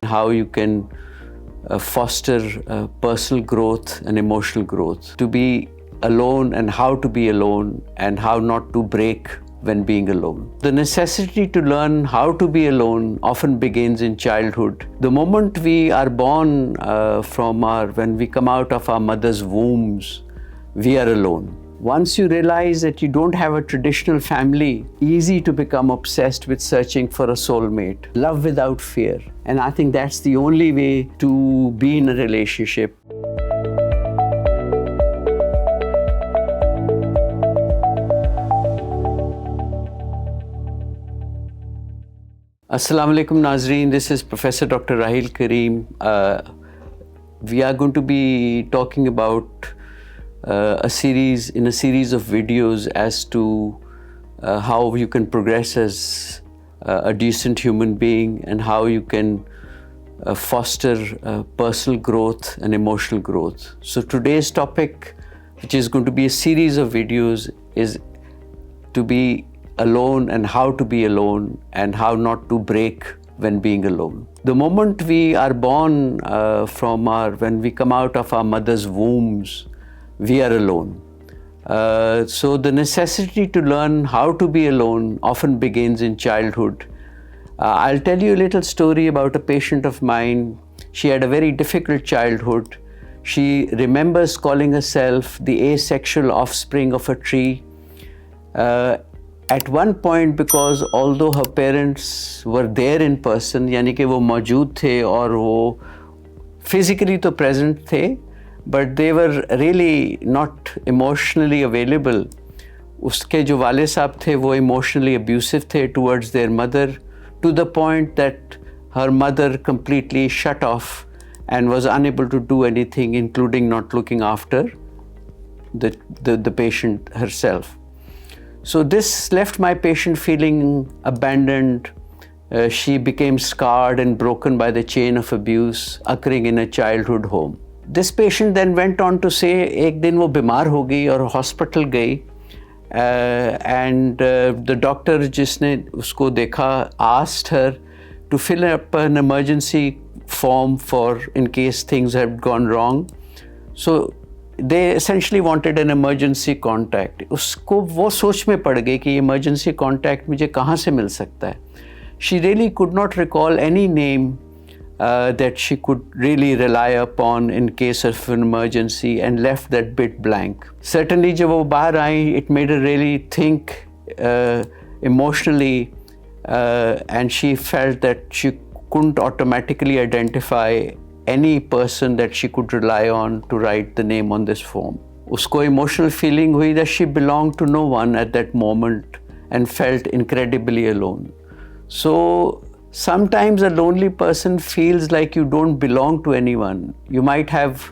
how you can foster personal growth and emotional growth, to be alone and how to be alone and how not to break when being alone. The necessity to learn how to be alone often begins in childhood. The moment we are born when we come out of our mother's wombs, we are alone. Once you realize that you don't have a traditional family, easy to become obsessed with searching for a soulmate, love without fear. And I think that's the only way to be in a relationship. Assalamu alaikum Nazreen, this is Professor Dr. Raheel Karim. We are going to be talking about a series of videos as to how you can progress as a decent human being and how you can foster personal growth and emotional growth. So today's topic, which is going to be a series of videos, is to be alone and how to be alone and how not to break when being alone. The moment we are born when we come out of our mother's wombs, we are alone. So the necessity to learn how to be alone often begins in childhood. I'll tell you a little story about a patient of mine. She had a very difficult childhood. She remembers calling herself the asexual offspring of a tree. At one point, because although her parents were there in person, यानी कि वो मौजूद थे और वो physically तो present थे, but they were really not emotionally available. उसके जो वाले साहब थे वो emotionally abusive थे towards their mother, to the point that her mother completely shut off and was unable to do anything, including not looking after the patient herself. So this left my patient feeling abandoned. She became scarred and broken by the chain of abuse occurring in a childhood home. This patient then went on to say, एक दिन वो बीमार हो गई और hospital गई, and the doctor जिसने उसको देखा asked her to fill up an emergency form for in case things had gone wrong. So they essentially wanted an emergency contact. उसको वो सोच में पड़ गई कि emergency contact मुझे कहाँ से मिल सकता है. She really could not recall any name that she could really rely upon in case of an emergency, and left that bit blank. Certainly जब वो बाहर आई, it made her really think emotionally, and she felt that she couldn't automatically identify any person that she could rely on to write the name on this form. उसको emotional feeling हुई that she belonged to no one at that moment and felt incredibly alone. So sometimes a lonely person feels like you don't belong to anyone. You might have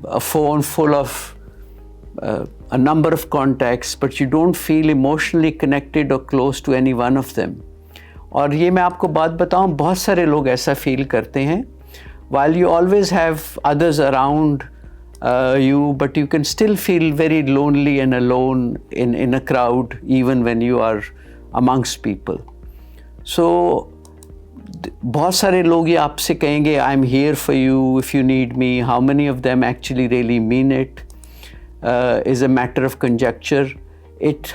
a phone full of a number of contacts, but you don't feel emotionally connected or close to any one of them. और ये मैं आपको बात बताऊं, बहुत सारे लोग ऐसा feel करते हैं. While you always have others around you, but you can still feel very lonely and alone in a crowd, even when you are amongst people. So बहुत सारे लोग ये आपसे कहेंगे, I'm here for you if you need me. How many of them actually really mean it is a matter of conjecture. It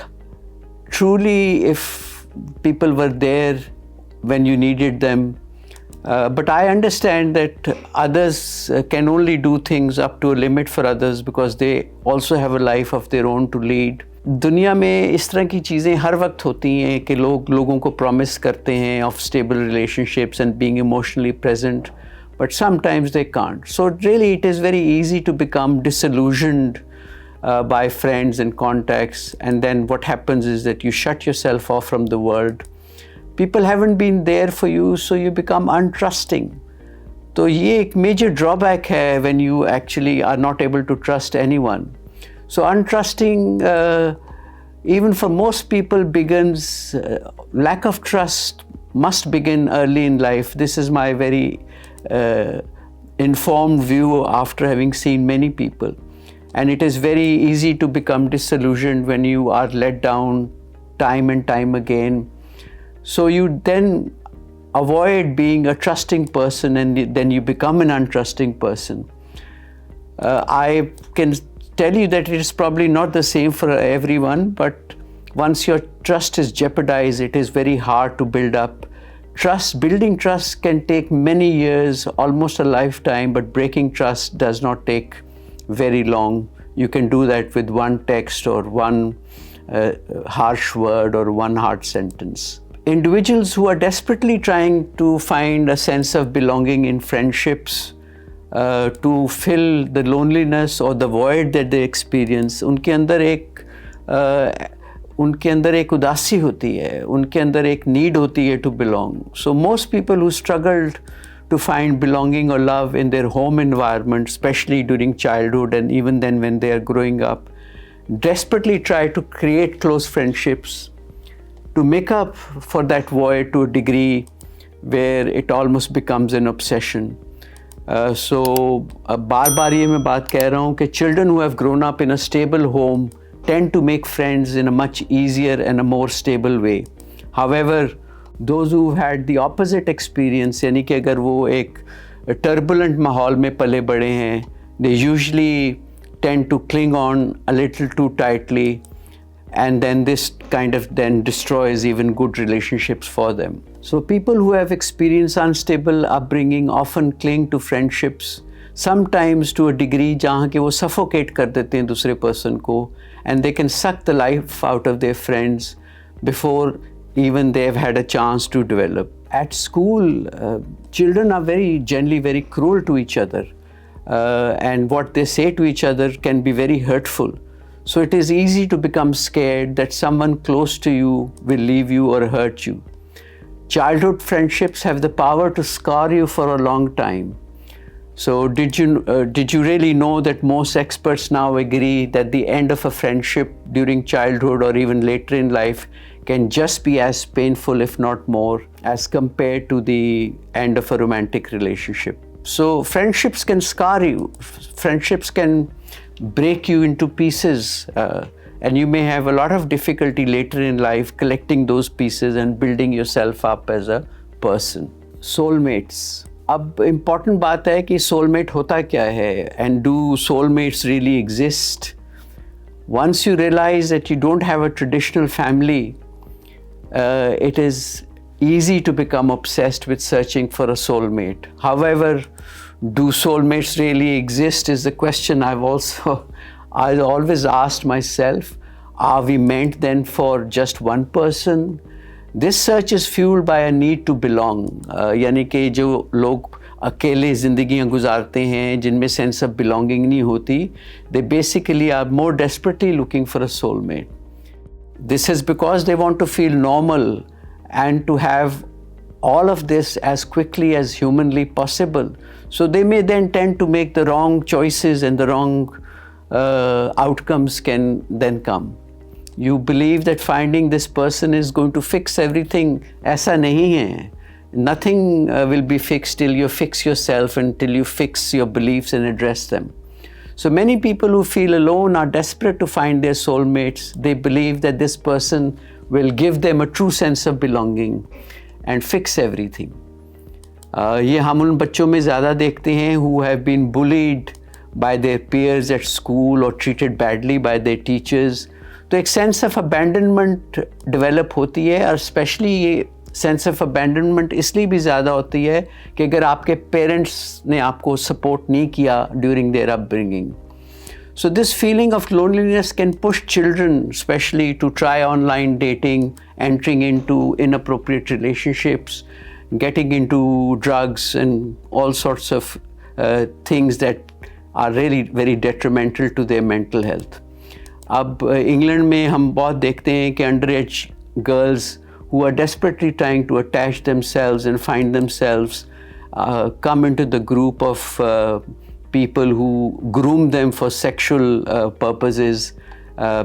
truly, if people were there when you needed them, but I understand that others can only do things up to a limit for others because they also have a life of their own to lead. दुनिया में इस तरह की चीज़ें हर वक्त होती हैं कि लोगों को प्रॉमिस करते हैं of stable relationships and being emotionally present, but sometimes they can't. So really it is very easy to become disillusioned by friends and contacts, and then what happens is that you shut yourself off from the world. People haven't been there for you, so you become untrusting. तो ये एक major drawback है when you actually are not able to trust anyone. So untrusting, even for most people, begins, lack of trust must begin early in life. This is my very informed view after having seen many people. And it is very easy to become disillusioned when you are let down time and time again. So you then avoid being a trusting person and then you become an untrusting person. I can tell you that it is probably not the same for everyone, but once your trust is jeopardized, it is very hard to build up. Building trust can take many years, almost a lifetime, but breaking trust does not take very long. You can do that with one text or one harsh word or one hard sentence. Individuals who are desperately trying to find a sense of belonging in friendships to fill the loneliness or the void that they experience, उनके अंदर एक उदासी होती है, उनके अंदर एक need होती है to belong. So most people who struggled to find belonging or love in their home environment, especially during childhood and even then when they are growing up, desperately try to create close friendships to make up for that void to a degree where it almost becomes an obsession. So बार-बार ये मैं बात कह रहा हूँ कि children who have grown up in a stable home tend to make friends in a much easier and a more stable way. However, those who had the opposite experience, यानी कि अगर वो एक turbulent माहौल में पले बड़े हैं, they usually tend to cling on a little too tightly, and then this kind of then destroys even good relationships for them. So people who have experienced unstable upbringing often cling to friendships, sometimes to a degree जहाँ के वो suffocate कर देते हैं दूसरे person को, and they can suck the life out of their friends before even they have had a chance to develop. At school, children are generally very cruel to each other, and what they say to each other can be very hurtful. So it is easy to become scared that someone close to you will leave you or hurt you. Childhood friendships have the power to scar you for a long time. So did you really know that most experts now agree that the end of a friendship during childhood or even later in life can just be as painful, if not more, as compared to the end of a romantic relationship? So friendships can scar you. Friendships can break you into pieces, and you may have a lot of difficulty later in life collecting those pieces and building yourself up as a person. Soulmates. अब important बात है कि soulmate होता क्या है, and do soulmates really exist? Once you realize that you don't have a traditional family, it is easy to become obsessed with searching for a soulmate. However, do soulmates really exist is the question I always asked myself. Are we meant then for just one person? This search is fueled by a need to belong. यानी कि जो लोग अकेले ज़िंदगियाँ गुजारते हैं जिनमें sense of belonging नहीं होती, they basically are more desperately looking for a soulmate. This is because they want to feel normal and to have all of this as quickly as humanly possible. So they may then tend to make the wrong choices, and the wrong outcomes can then come. You believe that finding this person is going to fix everything. ऐसा नहीं है. Nothing will be fixed till you fix yourself and till you fix your beliefs and address them. So many people who feel alone are desperate to find their soulmates. They believe that this person will give them a true sense of belonging and fix everything. ये हम उन बच्चों में ज़्यादा देखते हैं who have been bullied by their peers at school or treated badly by their teachers. तो एक सेंस ऑफ अबैंडनमेंट डेवलप होती है, और स्पेशली ये सेंस ऑफ अबैंडनमेंट इसलिए भी ज़्यादा होती है कि अगर आपके पेरेंट्स ने आपको सपोर्ट नहीं किया during their upbringing. So this feeling of loneliness can push children especially to try online dating, entering into inappropriate relationships, getting into drugs and all sorts of things that are really very detrimental to their mental health. अब England में हम बहुत देखते हैं कि under as girls who are desperately trying to attach themselves and find themselves come into the group of people who groom them for sexual purposes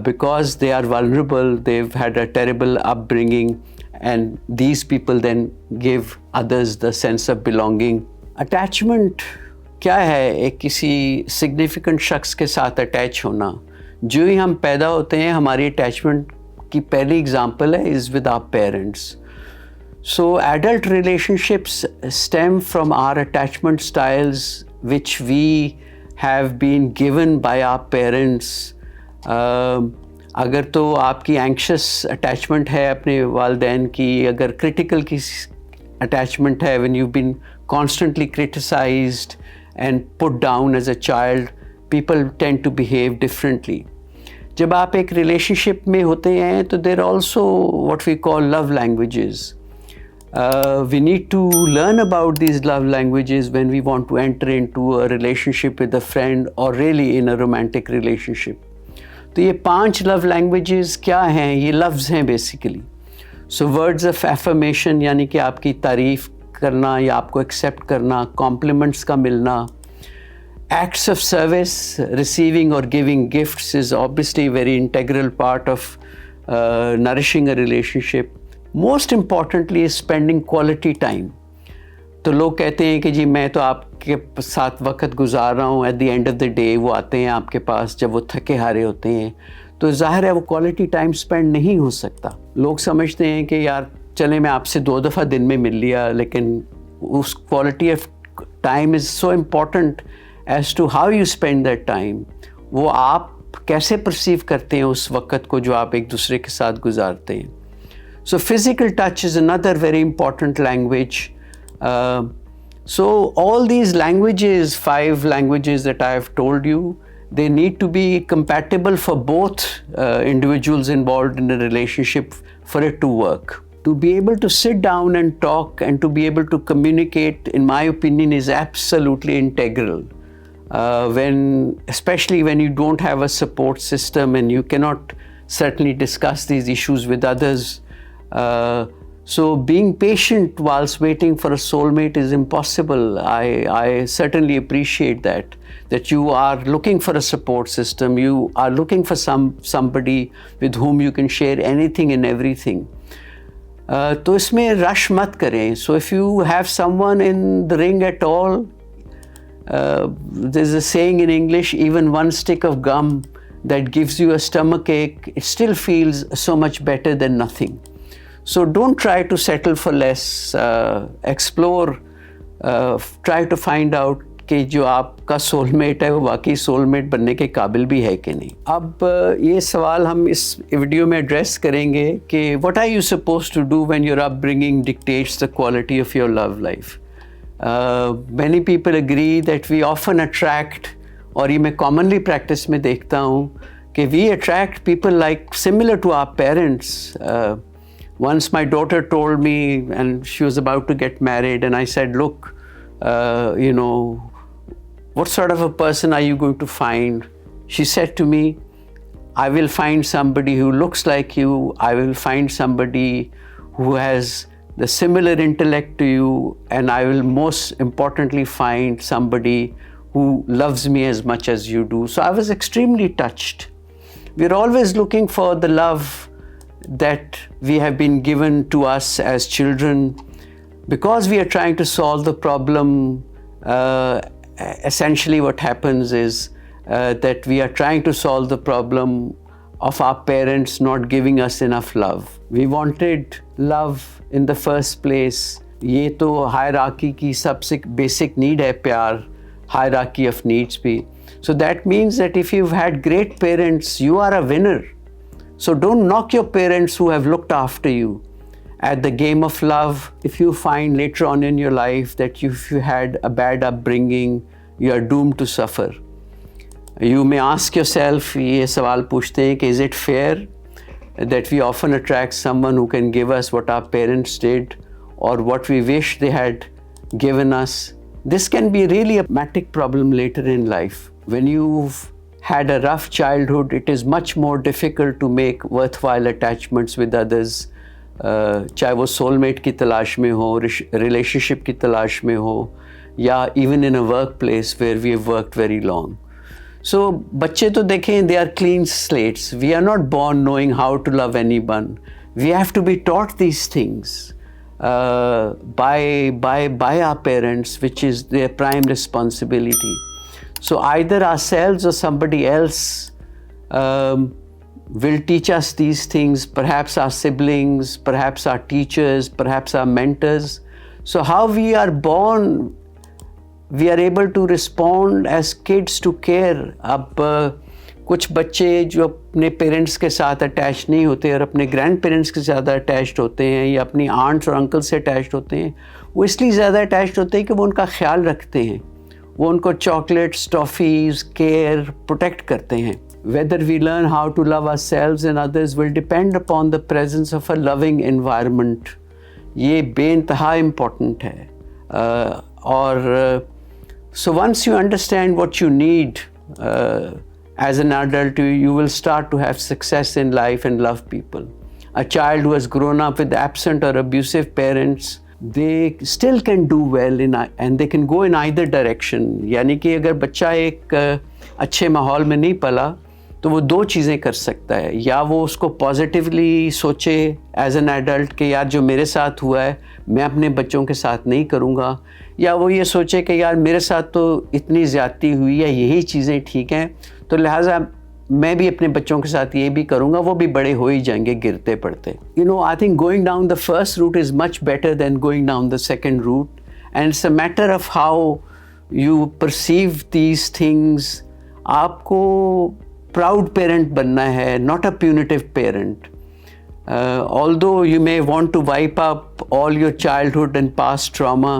because they are vulnerable, they've had a terrible upbringing, and these people then give others the sense of belonging. Attachment क्या है? एक किसी significant शख्स के साथ attach होना. जो ही हम पैदा होते हैं, हमारी attachment की पहली एग्जाम्पल है is with our parents. So adult relationships stem from our attachment styles which we have been given by our parents. अगर तो आपकी anxious attachment है अपने वालिदैन की, अगर critical की attachment है, when you've been constantly criticized and put down as a child, people tend to behave differently. जब आप एक relationship में होते हैं तो there are also what we call love languages. We need to learn about these love languages when we want to enter into a relationship with a friend or really in a romantic relationship. तो ये 5 love languages क्या हैं? ये लफ्ज़ हैं basically. So words of affirmation यानी कि आपकी तारीफ करना या आपको accept करना, compliments का मिलना. Acts of service, receiving or giving gifts is obviously a very integral part of nourishing a relationship. Most importantly is spending quality time. तो लोग कहते हैं कि जी मैं तो आपके साथ वक्त गुजार रहा हूँ, at the end of the day वो आते हैं आपके पास जब वो थके हारे होते हैं, तो जाहिर है वो quality time spend नहीं हो सकता. लोग समझते हैं कि यार चले मैं आपसे 2 दफ़ा दिन में मिल लिया, लेकिन उस quality of time is so important as to how you spend that time. वो आप कैसे perceive करते हैं उस वक्त को जो आप एक दूसरे के साथ गुजारते हैं. So physical touch is another very important language. So all these languages, 5 languages that I have told you, they need to be compatible for both individuals involved in a relationship for it to work. To be able to sit down and talk and to be able to communicate, in my opinion, is absolutely integral. Especially when you don't have a support system and you cannot certainly discuss these issues with others. So being patient whilst waiting for a soulmate is impossible. I certainly appreciate that you are looking for a support system. You are looking for somebody with whom you can share anything and everything. तो इसमें rush मत करें. So if you have someone in the ring at all, there's a saying in English, even one stick of gum that gives you a stomach ache, it still feels so much better than nothing. So don't try to settle for less. Explore, try to find out कि जो आपका soulmate है वो वाकई soulmate बनने के काबिल भी है कि नहीं. अब ये सवाल हम इस वीडियो में एड्रेस करेंगे कि what are you supposed to do when your upbringing dictates the quality of your love life? Many people agree that we often attract, और ये मैं commonly practice में देखता हूँ कि we attract people like similar to our parents. Once my daughter told me, and she was about to get married, and I said, look, what sort of a person are you going to find? She said to me, I will find somebody who looks like you. I will find somebody who has the similar intellect to you, and I will most importantly find somebody who loves me as much as you do. So I was extremely touched. We're always looking for the love that we have been given to us as children. Because we are trying to solve the problem, essentially what happens is that we are trying to solve the problem of our parents not giving us enough love. We wanted love in the first place. ये तो hierarchy की सबसे basic need है प्यार, hierarchy of needs भी. So that means that if you've had great parents, you are a winner. So don't knock your parents who have looked after you. At the game of love, if you find later on in your life that if you had a bad upbringing, you are doomed to suffer. You may ask yourself, ये सवाल पूछते हैं कि is it fair that we often attract someone who can give us what our parents did or what we wish they had given us? This can be really a dramatic problem later in life. When you've had a rough childhood, it is much more difficult to make worthwhile attachments with others. चाहे वो soulmate की तलाश में हो, relationship की तलाश में हो, या even in a workplace where we have worked very long. So बच्चे तो देखें, they are clean slates. We are not born knowing how to love anyone. We have to be taught these things by our parents, which is their prime responsibility. So either ourselves or somebody else will teach us these things, perhaps our siblings, perhaps our teachers, perhaps our mentors. So how we are born, we are able to respond as kids to care. अब कुछ बच्चे जो अपने parents के साथ attach नहीं होते और अपने ग्रैंड पेरेंट्स के ज़्यादा अटैच्ड होते हैं या अपनी आंट्स और अंकल से अटैच्ड होते हैं, वो इसलिए ज़्यादा अटैच्ड होते हैं कि वो उनका ख्याल रखते हैं, वो उनको चॉकलेट्स, टॉफ़ीज़, केयर, प्रोटेक्ट करते हैं. Whether we learn how to love ourselves and others will depend upon the presence of a loving environment. ये बेइंतहा इम्पॉर्टेंट है. So once you understand what you need as an adult, you will start to have success in life and love people. A child who has grown up with absent or abusive parents, they still can do well and they can go in either direction. यानी कि अगर बच्चा एक अच्छे माहौल में नहीं पला तो वो दो चीज़ें कर सकता है. या वो उसको पॉजिटिवली सोचे एज एन एडल्ट कि यार जो मेरे साथ हुआ है मैं अपने बच्चों के साथ नहीं करूँगा, या वो ये सोचे कि यार मेरे साथ तो इतनी ज़्यादती हुई या यही चीज़ें ठीक हैं तो लिहाजा मैं भी अपने बच्चों के साथ ये भी करूँगा, वो भी बड़े हो ही जाएंगे गिरते पड़ते. I think going down the first route is much better than going down the second route, and it's a matter of how you perceive these things. आपको प्राउड पेरेंट बनना है, not a punitive parent. Although you may want to wipe up all your childhood and past trauma,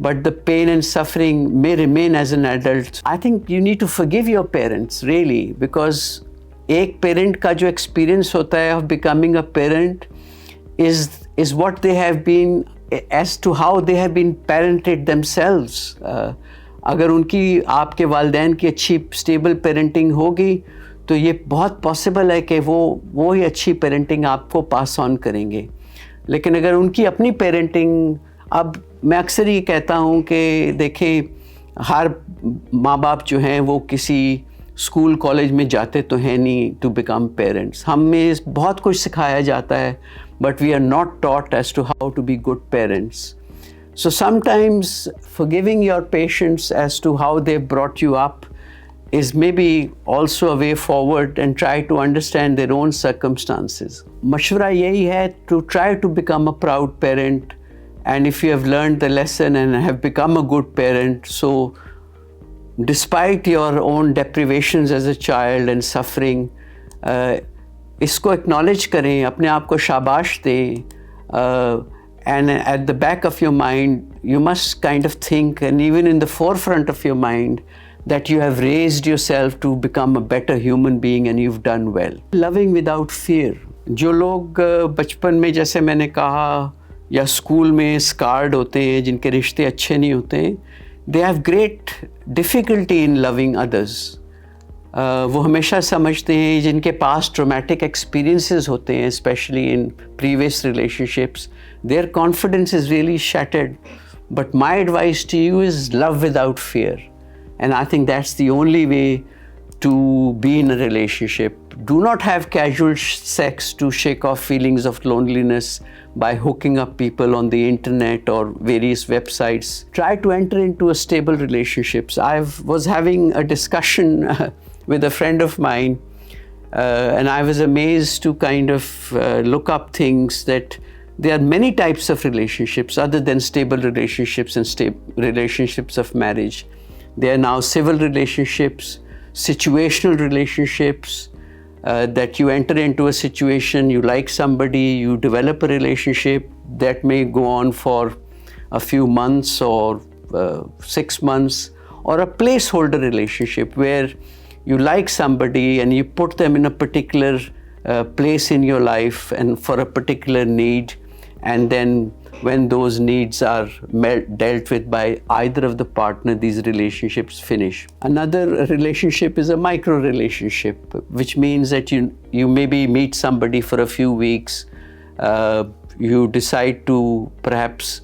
but the pain and suffering may remain as an adult. I think you need to forgive your parents, really, because एक parent का जो experience होता है of becoming a parent is what they have been, as to how they have been parented themselves. अगर उनकी आपके वालिदैन की अच्छी स्टेबल पेरेंटिंग होगी तो ये बहुत पॉसिबल है कि वो ही अच्छी पेरेंटिंग आपको पास ऑन करेंगे. लेकिन अगर उनकी अपनी पेरेंटिंग, अब मैं अक्सर ये कहता हूँ कि देखें हर माँ बाप जो हैं वो किसी स्कूल कॉलेज में जाते तो हैं नहीं टू बिकम पेरेंट्स. हमें बहुत कुछ सिखाया जाता है but we are not taught as to how to be good parents. So sometimes forgiving your parents as to how they brought you up is maybe also a way forward, and try to understand their own circumstances. मशवरा यही है to try to become a proud parent, and if you have learned the lesson and have become a good parent, so despite your own deprivations as a child and suffering, इसको acknowledge करें, अपने आप को शाबाश दें. And at the back of your mind, you must kind of think, and even in the forefront of your mind, that you have raised yourself to become a better human being and you've done well. Loving without fear. जो लोग बचपन में जैसे मैंने कहा या school में scarred होते हैं, जिनके रिश्ते अच्छे नहीं होते हैं, they have great difficulty in loving others. वो हमेशा समझते हैं जिनके पास ट्रॉमेटिक एक्सपीरियंसेस होते हैं, specially in previous relationships, their confidence is really shattered. But my advice to you is love without fear. And I think that's the only way to be in a relationship. Do not have casual sex to shake off feelings of loneliness by hooking up people on the internet or various websites. Try to enter into a stable relationships. I was having a discussion with a friend of mine, and I was amazed to kind of look up things that there are many types of relationships other than stable relationships and relationships of marriage. There are now civil relationships, situational relationships, that you enter into a situation, you like somebody, you develop a relationship that may go on for a few months or 6 months, or a placeholder relationship where you like somebody and you put them in a particular place in your life and for a particular need, and then when those needs are dealt with by either of the partner, these relationships finish. Another relationship is a micro relationship, which means that you maybe meet somebody for a few weeks, you decide to perhaps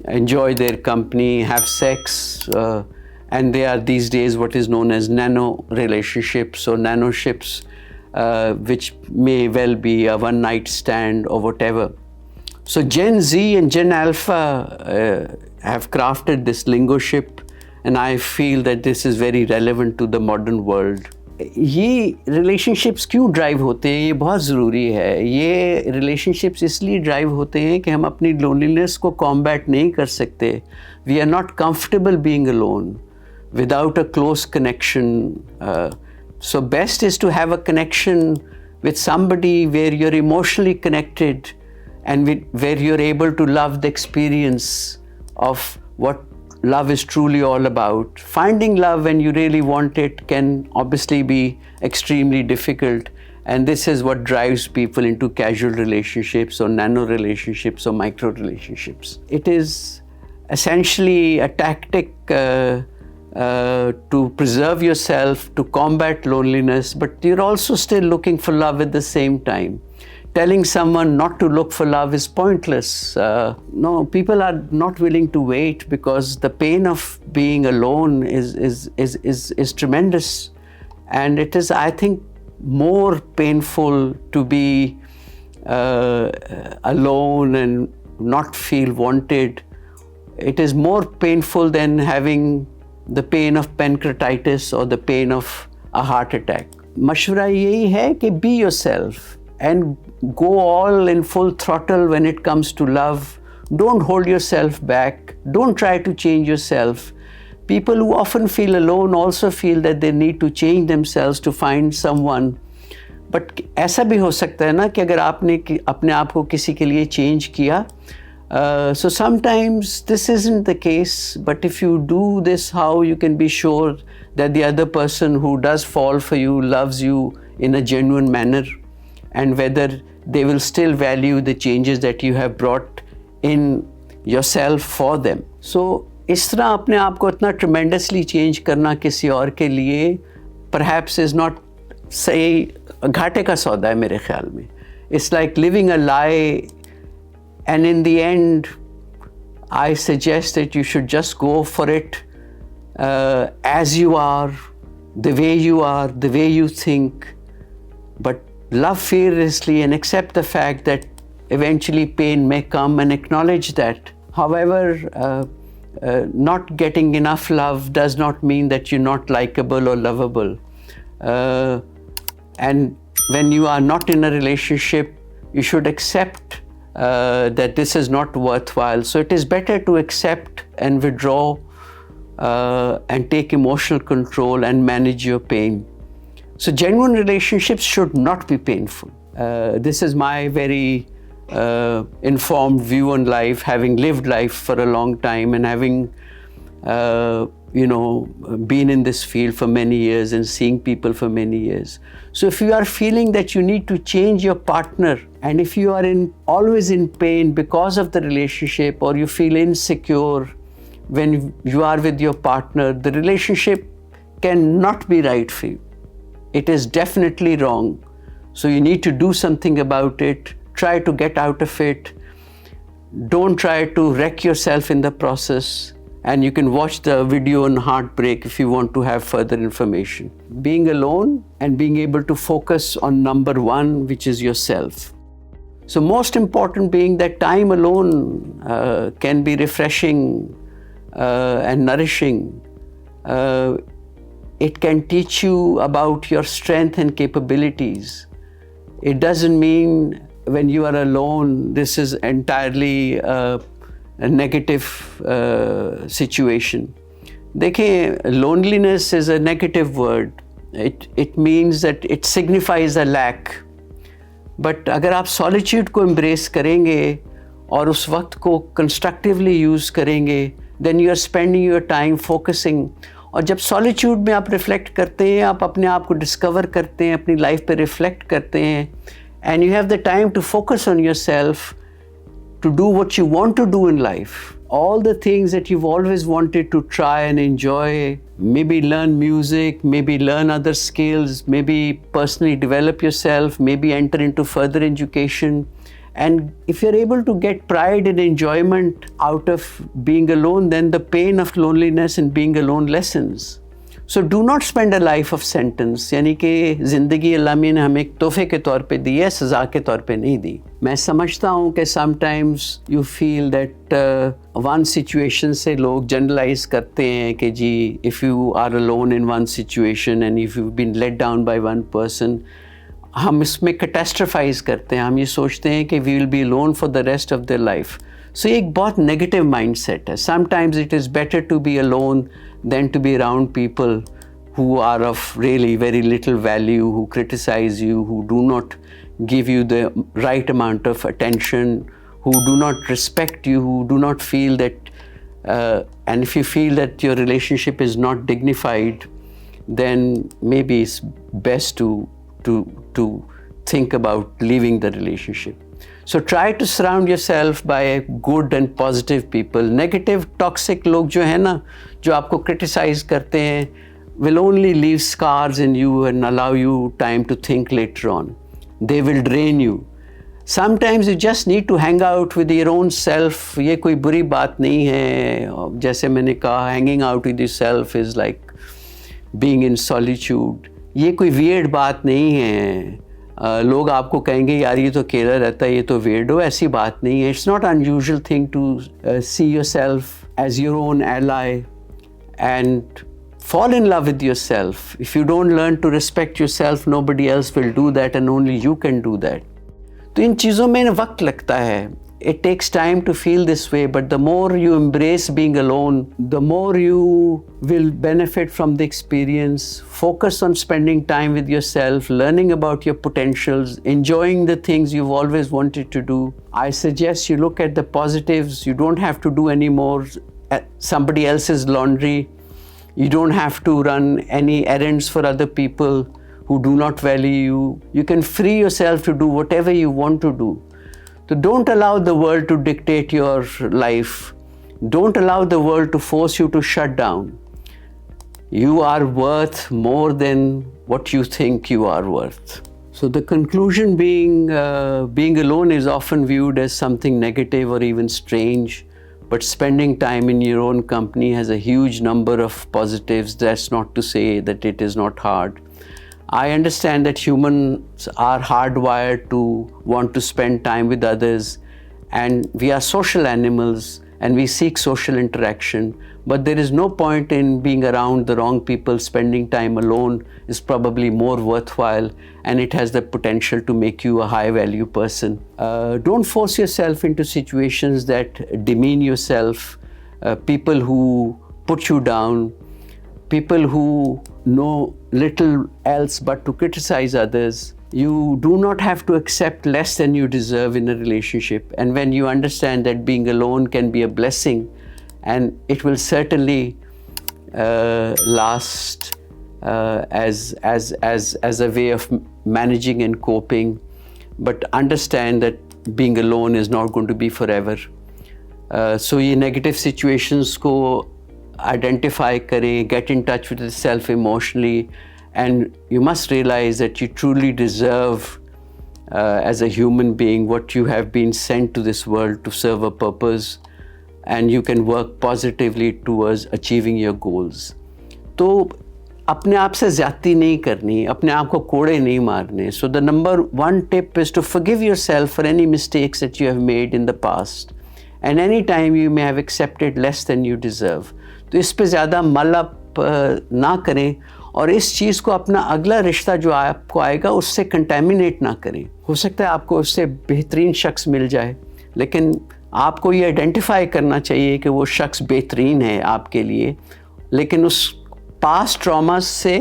enjoy their company, have sex, and they are these days what is known as nano relationships or nanoships, which may well be a one night stand or whatever. So Gen Z and Gen Alpha have crafted this lingo ship, and I feel that this is very relevant to the modern world. ये relationships क्यों drive होते हैं, ये बहुत ज़रूरी है। ये relationships इसलिए ड्राइव होते हैं कि हम अपनी लोनलीनेस को कॉम्बैट नहीं कर सकते। We are not comfortable being alone without a close connection. So best is to have a connection with somebody where you're emotionally connected and where you're able to love the experience of what love is truly all about. Finding love when you really want it can obviously be extremely difficult, and this is what drives people into casual relationships or nano relationships or micro relationships. It is essentially a tactic to preserve yourself, to combat loneliness, but you're also still looking for love at the same time. Telling someone not to look for love is pointless. No, people are not willing to wait because the pain of being alone is tremendous, and it is, I think, more painful to be alone and not feel wanted. It is more painful than having the pain of pancreatitis or the pain of a heart attack. मशवरा यही है कि be yourself and go all in full throttle when it comes to love. Don't hold yourself back. Don't try to change yourself. People who often feel alone also feel that they need to change themselves to find someone. But ऐसा भी हो सकता है ना कि अगर आपने अपने आप को किसी के लिए change किया, so sometimes this isn't the case, but if you do this, how you can be sure that the other person who does fall for you loves you in a genuine manner, and whether they will still value the changes that you have brought in yourself for them. So इस तरह अपने आप को इतना tremendously change करना किसी और के लिए perhaps is not सही, घाटे का सौदा है मेरे ख्याल में. It's like living a lie. And in the end, I suggest that you should just go for it as you are, the way you think, but love fearlessly and accept the fact that eventually pain may come, and acknowledge that. However, not getting enough love does not mean that you're not likable or lovable. And when you are not in a relationship, you should accept that this is not worthwhile. So it is better to accept and withdraw and take emotional control and manage your pain. So genuine relationships should not be painful. This is my very informed view on life, having lived life for a long time and having been in this field for many years and seeing people for many years. So if you are feeling that you need to change your partner, and if you are always in pain because of the relationship, or you feel insecure when you are with your partner, the relationship cannot be right for you. It is definitely wrong. So you need to do something about it. Try to get out of it. Don't try to wreck yourself in the process. And you can watch the video on heartbreak if you want to have further information. Being alone and being able to focus on number one, which is yourself. So most important being that time alone can be refreshing and nourishing. It can teach you about your strength and capabilities. It doesn't mean when you are alone, this is entirely a negative situation. देखिए, loneliness is a negative word. It means that it signifies a lack. But अगर आप solitude को embrace करेंगे और उस वक्त को constructively use करेंगे, then you are spending your time focusing. और जब solitude में आप reflect करते हैं, आप अपने आप को discover करते हैं, अपनी life पे reflect करते हैं, and you have the time to focus on yourself, to do what you want to do in life. All the things that you've always wanted to try and enjoy, maybe learn music, maybe learn other skills, maybe personally develop yourself, maybe enter into further education. And if you're able to get pride and enjoyment out of being alone, then the pain of loneliness and being alone lessens. So do not spend a life of sentence, यानी कि ज़िंदगी अल्लाह मियां ने हमें एक तोहफे के तौर पे दी है, सज़ा के तौर पे नहीं दी. मैं समझता हूँ कि sometimes you feel that one situation से लोग जनरलाइज करते हैं कि जी if you are alone in one situation and if you been let down by one person, हम इसमें कैटास्ट्रोफाइज करते हैं. हम ये सोचते हैं कि we will be alone for the rest of their life. So ये एक बहुत नेगेटिव माइंड सेट है. Sometimes it is better to be alone than to be around people who are of really very little value, who criticize you, who do not give you the right amount of attention, who do not respect you, who do not feel that, and if you feel that your relationship is not dignified, then maybe it's best to think about leaving the relationship. So try to surround yourself by good and positive people. Negative, toxic लोग जो है ना, जो आपको criticize करते हैं, will only leave scars in you and allow you time to think later on. They will drain you. Sometimes you just need to hang out with your own self. ये कोई बुरी बात नहीं है. जैसे मैंने कहा, hanging out with yourself is like being in solitude. ये कोई weird बात नहीं है. लोग आपको कहेंगे यार ये तो अकेला रहता है, ये तो weird हो. ऐसी बात नहीं है. It's not unusual thing to see yourself as your own ally and fall in love with yourself. If you don't learn to respect yourself, nobody else will do that and only you can do that. तो इन चीज़ों में वक्त लगता है. It takes time to feel this way, but the more you embrace being alone, the more you will benefit from the experience. Focus on spending time with yourself, learning about your potentials, enjoying the things you've always wanted to do. I suggest you look at the positives. You don't have to do any more somebody else's laundry. You don't have to run any errands for other people who do not value you. You can free yourself to do whatever you want to do. So don't allow the world to dictate your life. Don't allow the world to force you to shut down. You are worth more than what you think you are worth. So the conclusion being alone is often viewed as something negative or even strange, but spending time in your own company has a huge number of positives. That's not to say that it is not hard. I understand that humans are hardwired to want to spend time with others, and we are social animals and we seek social interaction, but there is no point in being around the wrong people. Spending time alone is probably more worthwhile, and it has the potential to make you a high value person. Don't force yourself into situations that demean yourself, people who put you down, people who know little else but to criticize others. You do not have to accept less than you deserve in a relationship. And when you understand that being alone can be a blessing, and it will certainly last as a way of managing and coping, but understand that being alone is not going to be forever. So ये negative situations को identify करें, get in touch with yourself emotionally, and you must realize that you truly deserve as a human being what you have been sent to this world to serve a purpose, and you can work positively towards achieving your goals. तो अपने आप से ज़्यादती नहीं करनी, अपने आप को कोड़े नहीं मारने. So the number one tip is to forgive yourself for any mistakes that you have made in the past, and any time you may have accepted less than you deserve. तो इस पे ज़्यादा मलप ना करें, और इस चीज़ को अपना अगला रिश्ता जो आपको आएगा उससे कंटेमिनेट ना करें. हो सकता है आपको उससे बेहतरीन शख्स मिल जाए, लेकिन आपको ये आइडेंटिफाई करना चाहिए कि वो शख्स बेहतरीन है आपके लिए, लेकिन उस पास्ट ट्रॉमा से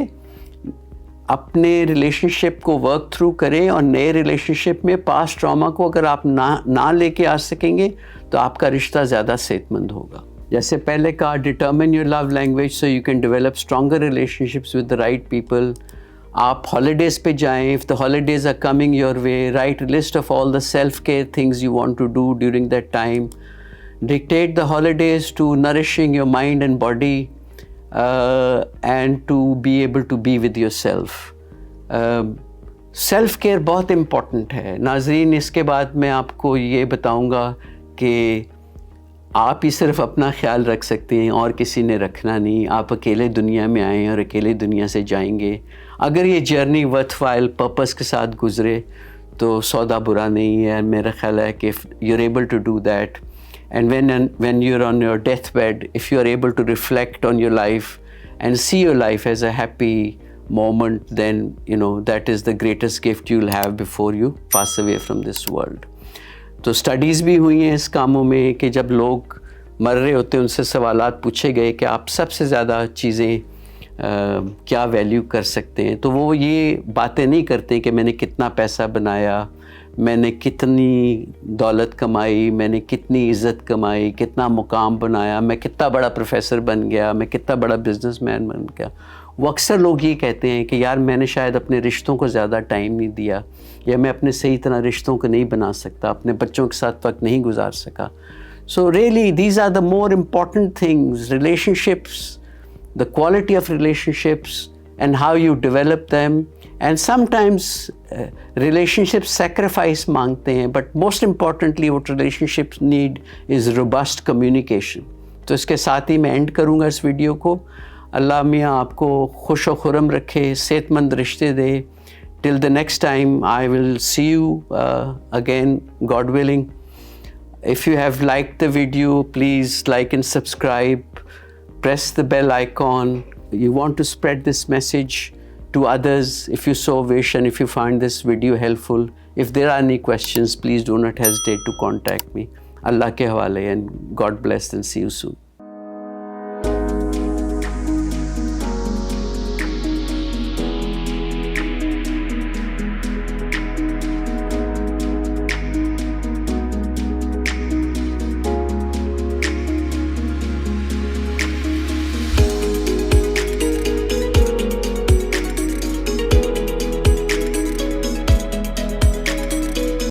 अपने रिलेशनशिप को वर्क थ्रू करें, और नए रिलेशनशिप में पास्ट ट्रॉमा को अगर आप ना लेके आ सकेंगे तो आपका रिश्ता ज़्यादा सेहतमंद होगा. जैसे पहले कहा, determine your love language so you can develop stronger relationships with the right people. आप हॉलीडेज़ पे जाएं. If the holidays are coming your way, write list of all the self care things you want to do during that time. Dictate the holidays to nourishing your mind and body and to be able to be with yourself. Self care बहुत important है नाज़रीन. इसके बाद मैं आपको ये बताऊंगा कि आप ही सिर्फ अपना ख्याल रख सकते हैं और किसी ने रखना नहीं। आप अकेले दुनिया में आए हैं और अकेले दुनिया से जाएंगे। अगर ये जर्नी वर्थवाइल पर्पस के साथ गुजरे तो सौदा बुरा नहीं है। मेरा ख्याल है कि you are able to do that, and when you're on your deathbed, if you are able to reflect on your life and see your life as a happy moment, then you know that is the greatest gift you'll have before you pass away from this world. तो studies भी हुई हैं इस कामों में कि जब लोग मर रहे होते हैं उनसे सवालात पूछे गए कि आप सबसे ज़्यादा चीज़ें क्या वैल्यू कर सकते हैं, तो वो ये बातें नहीं करते कि मैंने कितना पैसा बनाया, मैंने कितनी दौलत कमाई, मैंने कितनी इज़्ज़त कमाई, कितना मुकाम बनाया, मैं कितना बड़ा प्रोफेसर बन गया, मैं कितना बड़ा बिजनेसमैन बन गया। वो अक्सर लोग ये कहते हैं कि यार मैंने शायद अपने रिश्तों को ज़्यादा टाइम नहीं दिया, या मैं अपने सही तरह रिश्तों को नहीं बना सकता, अपने बच्चों के साथ वक्त नहीं गुजार सका। So really these are the more important things, relationships, the quality of relationships and how you develop them. And sometimes relationships sacrifice मांगते हैं, but most importantly what relationships need is robust communication. तो इसके साथ ही मैं and करूँगा इस video को। अल्लाह मियाँ आपको खुश व खुरम रखे, सेहतमंद रिश्ते दे। Till the next time I will see you again, God willing. If you have liked the video, please like and subscribe. Press the bell icon. You want to spread this message to others if you so wish, and if you find this video helpful. If there are any questions, please do not hesitate to contact me. Allah ke hawale, and God bless and see you soon.